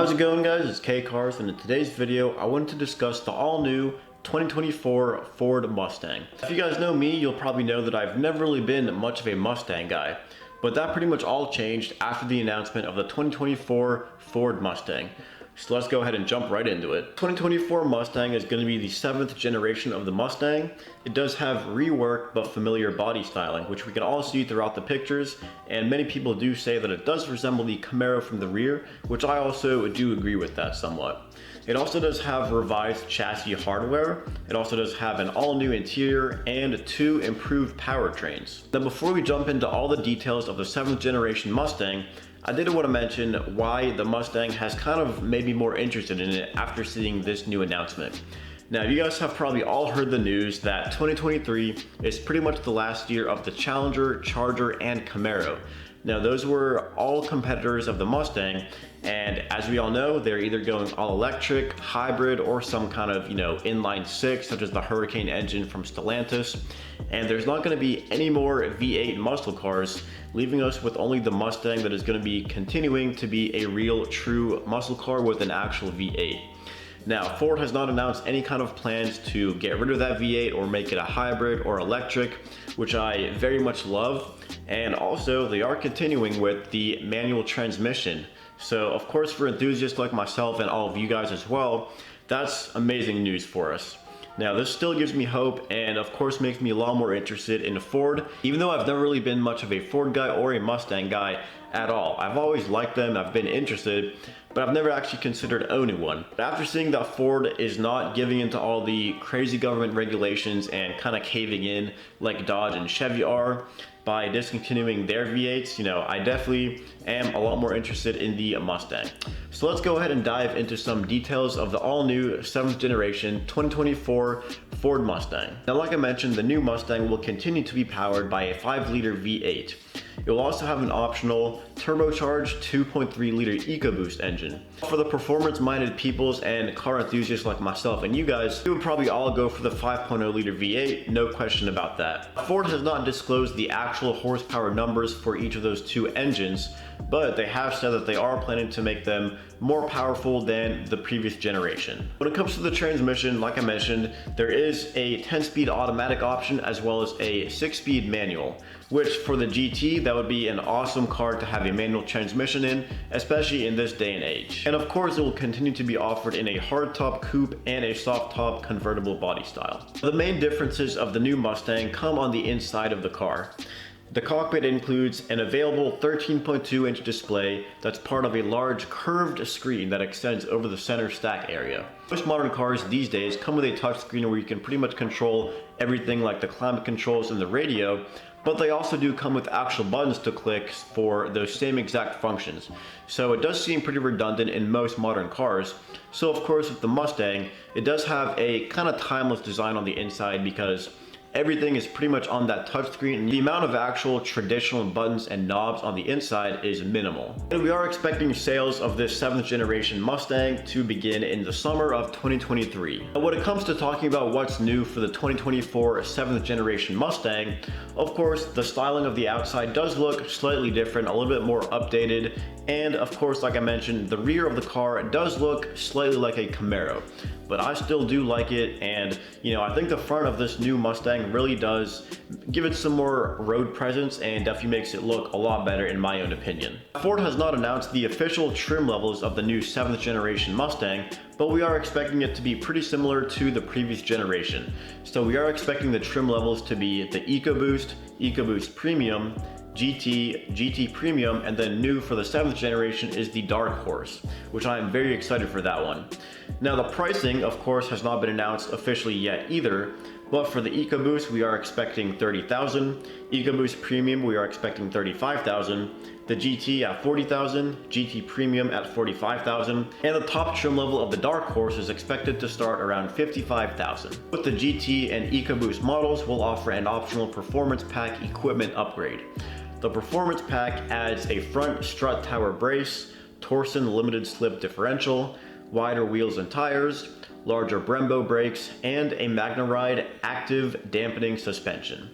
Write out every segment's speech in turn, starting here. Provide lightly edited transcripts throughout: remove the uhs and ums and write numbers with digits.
How's it going, guys? It's K Cars, and in today's video I wanted to discuss the all-new 2024 Ford Mustang. If you guys know me, you'll probably know that I've never really been much of a Mustang guy, but that pretty much all changed after the announcement of the 2024 Ford Mustang. So let's go ahead and jump right into it. 2024 Mustang is going to be the 7th generation of the Mustang. It does have reworked but familiar body styling, which we can all see throughout the pictures, and many people do say that it does resemble the Camaro from the rear, which I also do agree with that somewhat. It also does have revised chassis hardware. It also does have an all-new interior and 2 improved powertrains. Now, before we jump into all the details of the 7th generation Mustang, I did want to mention why the Mustang has kind of made me more interested in it after seeing this new announcement. Now, you guys have probably all heard the news that 2023 is pretty much the last year of the Challenger, Charger, and Camaro. Now, those were all competitors of the Mustang, and as we all know, they're either going all electric, hybrid, or some kind of, inline six, such as the Hurricane engine from Stellantis. And there's not going to be any more V8 muscle cars, leaving us with only the Mustang that is going to be continuing to be a real, true muscle car with an actual V8. Now, Ford has not announced any kind of plans to get rid of that V8 or make it a hybrid or electric, which I very much love. And also, they are continuing with the manual transmission. So, of course, for enthusiasts like myself and all of you guys as well, that's amazing news for us. Now, this still gives me hope and of course makes me a lot more interested in Ford, even though I've never really been much of a Ford guy or a Mustang guy at all. I've always liked them, I've been interested, but I've never actually considered owning one. But after seeing that Ford is not giving into all the crazy government regulations and kind of caving in like Dodge and Chevy are by discontinuing their V8s, I definitely am a lot more interested in the Mustang. So let's go ahead and dive into some details of the all-new 7th generation 2024 Ford Mustang. Now, like I mentioned, the new Mustang will continue to be powered by a 5-liter V8. It will also have an optional turbocharged 2.3-liter EcoBoost engine. For the performance-minded peoples and car enthusiasts like myself and you guys, we would probably all go for the 5.0-liter V8, no question about that. Ford has not disclosed the actual horsepower numbers for each of those two engines, but they have said that they are planning to make them more powerful than the previous generation. When it comes to the transmission, like I mentioned, there is a 10-speed automatic option as well as a 6-speed manual, which for the GT, that would be an awesome car to have a manual transmission in, especially in this day and age. And of course, it will continue to be offered in a hardtop coupe and a soft top convertible body style. The main differences of the new Mustang come on the inside of the car. The cockpit includes an available 13.2-inch display that's part of a large curved screen that extends over the center stack area. Most modern cars these days come with a touchscreen where you can pretty much control everything like the climate controls and the radio, but they also do come with actual buttons to click for those same exact functions. So it does seem pretty redundant in most modern cars. So of course with the Mustang, it does have a kind of timeless design on the inside because everything is pretty much on that touchscreen, and the amount of actual traditional buttons and knobs on the inside is minimal. And we are expecting sales of this 7th generation Mustang to begin in the summer of 2023. Now, when it comes to talking about what's new for the 2024 7th generation Mustang, of course, the styling of the outside does look slightly different, a little bit more updated, and of course, like I mentioned, the rear of the car does look slightly like a Camaro. But I still do like it, and I think the front of this new Mustang really does give it some more road presence and definitely makes it look a lot better in my own opinion. Ford has not announced the official trim levels of the new 7th generation Mustang, but we are expecting it to be pretty similar to the previous generation. So we are expecting the trim levels to be the EcoBoost, EcoBoost Premium, GT, GT Premium, and then new for the 7th generation is the Dark Horse, which I am very excited for that one. Now, the pricing, of course, has not been announced officially yet either, but for the EcoBoost, we are expecting $30,000, EcoBoost Premium, we are expecting $35,000, the GT at $40,000, GT Premium at $45,000, and the top trim level of the Dark Horse is expected to start around $55,000. Both the GT and EcoBoost models will offer an optional Performance Pack equipment upgrade. The Performance Pack adds a front strut tower brace, Torsen limited slip differential, wider wheels and tires, larger Brembo brakes, and a MagneRide active dampening suspension.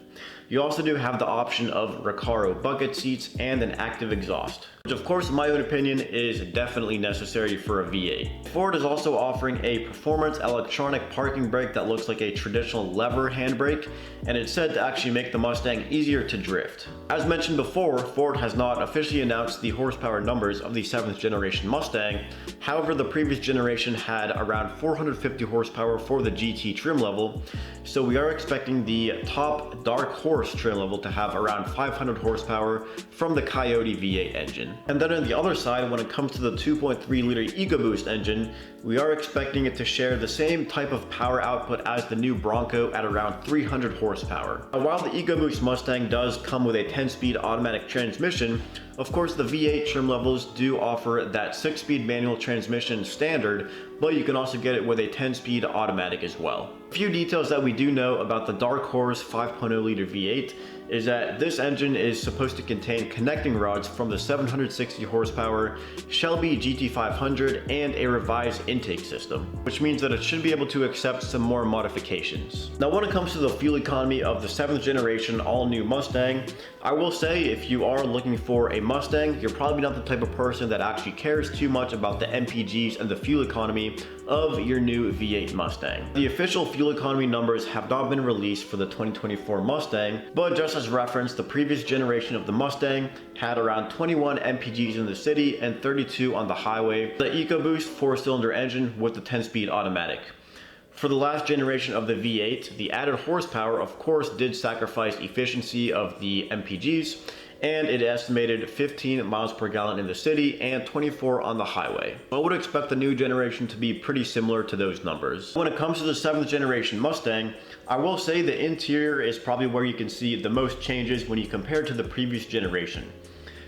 You also do have the option of Recaro bucket seats and an active exhaust, which of course in my own opinion is definitely necessary for a V8. Ford is also offering a performance electronic parking brake that looks like a traditional lever handbrake, and it's said to actually make the Mustang easier to drift. As mentioned before, Ford has not officially announced the horsepower numbers of the 7th generation Mustang. However, the previous generation had around 450 horsepower for the GT trim level, so we are expecting the top Dark Horse trim level to have around 500 horsepower from the Coyote V8 engine. And then on the other side, when it comes to the 2.3 liter EcoBoost engine, we are expecting it to share the same type of power output as the new Bronco at around 300 horsepower. Now, while the EcoBoost Mustang does come with a 10-speed automatic transmission, of course the V8 trim levels do offer that 6-speed manual transmission standard, but you can also get it with a 10-speed automatic as well. A few details that we do know about the Dark Horse 5.0 liter V8 is that this engine is supposed to contain connecting rods from the 760 horsepower Shelby GT500 and a revised intake system, which means that it should be able to accept some more modifications. Now, when it comes to the fuel economy of the 7th generation all-new Mustang, I will say if you are looking for a Mustang, you're probably not the type of person that actually cares too much about the MPGs and the fuel economy of your new V8 Mustang. The official fuel economy numbers have not been released for the 2024 Mustang, but just as reference, the previous generation of the Mustang had around 21 MPGs in the city and 32 on the highway. The EcoBoost 4-cylinder engine with the 10-speed automatic. For the last generation of the V8, the added horsepower of course did sacrifice efficiency of the MPGs, and it estimated 15 miles per gallon in the city and 24 on the highway. I would expect the new generation to be pretty similar to those numbers. When it comes to the 7th generation Mustang, I will say the interior is probably where you can see the most changes when you compare to the previous generation.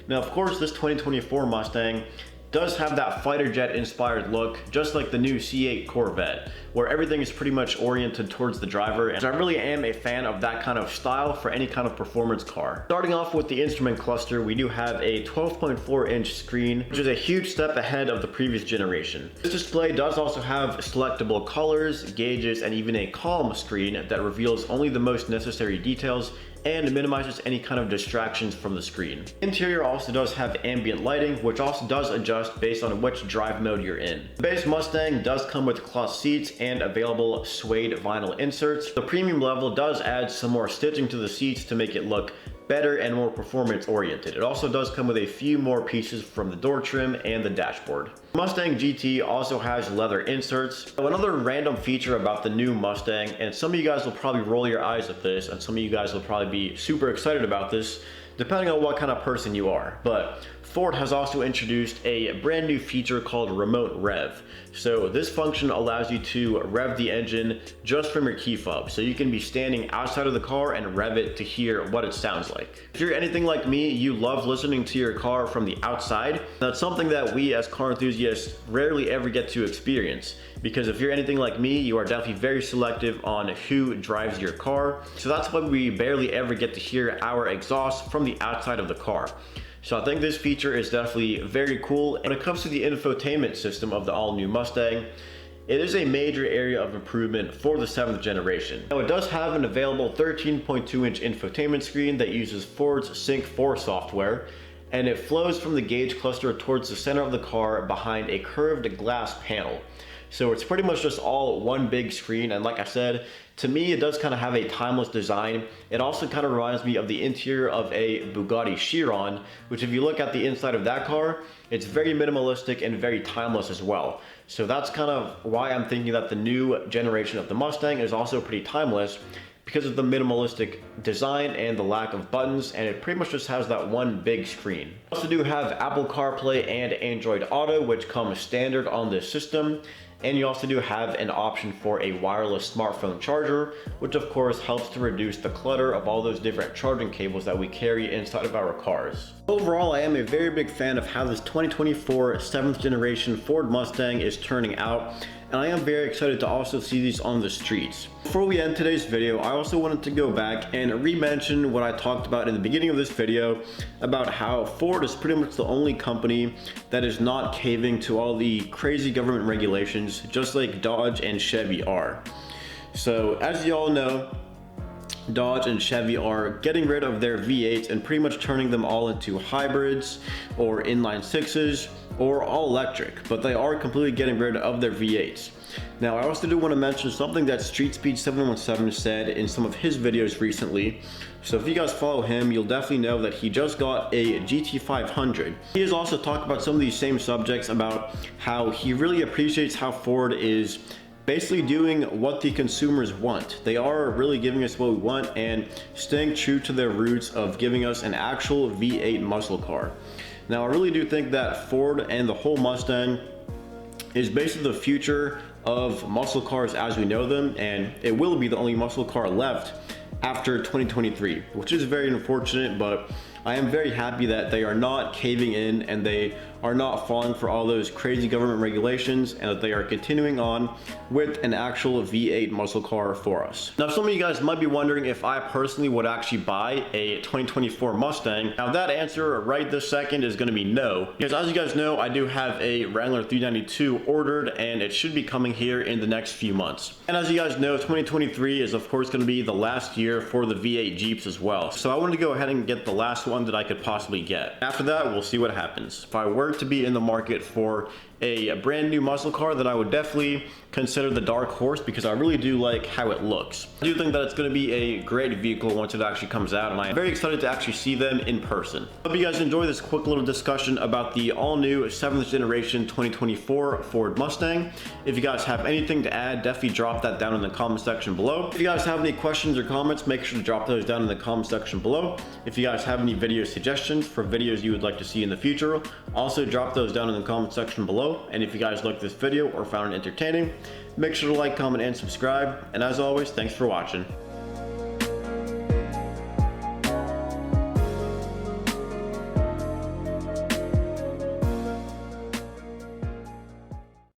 Now, of course, this 2024 Mustang does have that fighter jet inspired look, just like the new C8 Corvette, where everything is pretty much oriented towards the driver, and I really am a fan of that kind of style for any kind of performance car. Starting off with the instrument cluster, we do have a 12.4-inch screen, which is a huge step ahead of the previous generation. This display does also have selectable colors, gauges, and even a calm screen that reveals only the most necessary details and minimizes any kind of distractions from the screen. Interior also does have ambient lighting, which also does adjust based on which drive mode you're in. The base Mustang does come with cloth seats and available suede vinyl inserts. The premium level does add some more stitching to the seats to make it look better and more performance oriented. It also does come with a few more pieces from the door trim and the dashboard. Mustang GT also has leather inserts. Now, another random feature about the new Mustang, and some of you guys will probably roll your eyes at this, and some of you guys will probably be super excited about this, depending on what kind of person you are, but Ford has also introduced a brand new feature called Remote Rev. So this function allows you to rev the engine just from your key fob. So you can be standing outside of the car and rev it to hear what it sounds like. If you're anything like me, you love listening to your car from the outside. That's something that we as car enthusiasts rarely ever get to experience. Because if you're anything like me, you are definitely very selective on who drives your car. So that's why we barely ever get to hear our exhaust from the outside of the car. So I think this feature is definitely very cool. When it comes to the infotainment system of the all-new Mustang, it is a major area of improvement for the 7th generation. Now, it does have an available 13.2-inch infotainment screen that uses Ford's Sync 4 software, and it flows from the gauge cluster towards the center of the car behind a curved glass panel. So it's pretty much just all one big screen, and like I said, to me it does kind of have a timeless design. It also kind of reminds me of the interior of a Bugatti Chiron, which if you look at the inside of that car, it's very minimalistic and very timeless as well. So that's kind of why I'm thinking that the new generation of the Mustang is also pretty timeless, because of the minimalistic design and the lack of buttons, and it pretty much just has that one big screen. We also do have Apple CarPlay and Android Auto, which comes standard on this system. And you also do have an option for a wireless smartphone charger, which of course helps to reduce the clutter of all those different charging cables that we carry inside of our cars. Overall, I am a very big fan of how this 2024 7th generation Ford Mustang is turning out, and I am very excited to also see these on the streets. Before we end today's video, I also wanted to go back and re-mention what I talked about in the beginning of this video about how Ford is pretty much the only company that is not caving to all the crazy government regulations, just like Dodge and Chevy are. So as you all know, Dodge and Chevy are getting rid of their V8s and pretty much turning them all into hybrids or inline sixes or all electric, but they are completely getting rid of their V8s. Now, I also do want to mention something that Street Speed 717 said in some of his videos recently. So if you guys follow him, you'll definitely know that he just got a GT500. He has also talked about some of these same subjects, about how he really appreciates how Ford is basically doing what the consumers want. They are really giving us what we want and staying true to their roots of giving us an actual V8 muscle car. Now, I really do think that Ford and the whole Mustang is basically the future of muscle cars as we know them, and it will be the only muscle car left after 2023, which is very unfortunate, but I am very happy that they are not caving in and they are not falling for all those crazy government regulations, and that they are continuing on with an actual V8 muscle car for us. Now, some of you guys might be wondering if I personally would actually buy a 2024 Mustang. Now, that answer right this second is going to be no, because as you guys know, I do have a Wrangler 392 ordered and it should be coming here in the next few months. And as you guys know, 2023 is of course going to be the last year for the V8 Jeeps as well. So I wanted to go ahead and get the last one that I could possibly get. After that, we'll see what happens. If I were to be in the market for a brand new muscle car, that I would definitely consider the Dark Horse, because I really do like how it looks. I do think that it's going to be a great vehicle once it actually comes out, and I'm very excited to actually see them in person. Hope you guys enjoy this quick little discussion about the all-new 7th generation 2024 Ford Mustang. If you guys have anything to add, definitely drop that down in the comment section below. If you guys have any questions or comments, make sure to drop those down in the comment section below. If you guys have any video suggestions for videos you would like to see in the future, also drop those down in the comment section below. And if you guys liked this video or found it entertaining, make sure to like, comment, and subscribe. And as always, thanks for watching.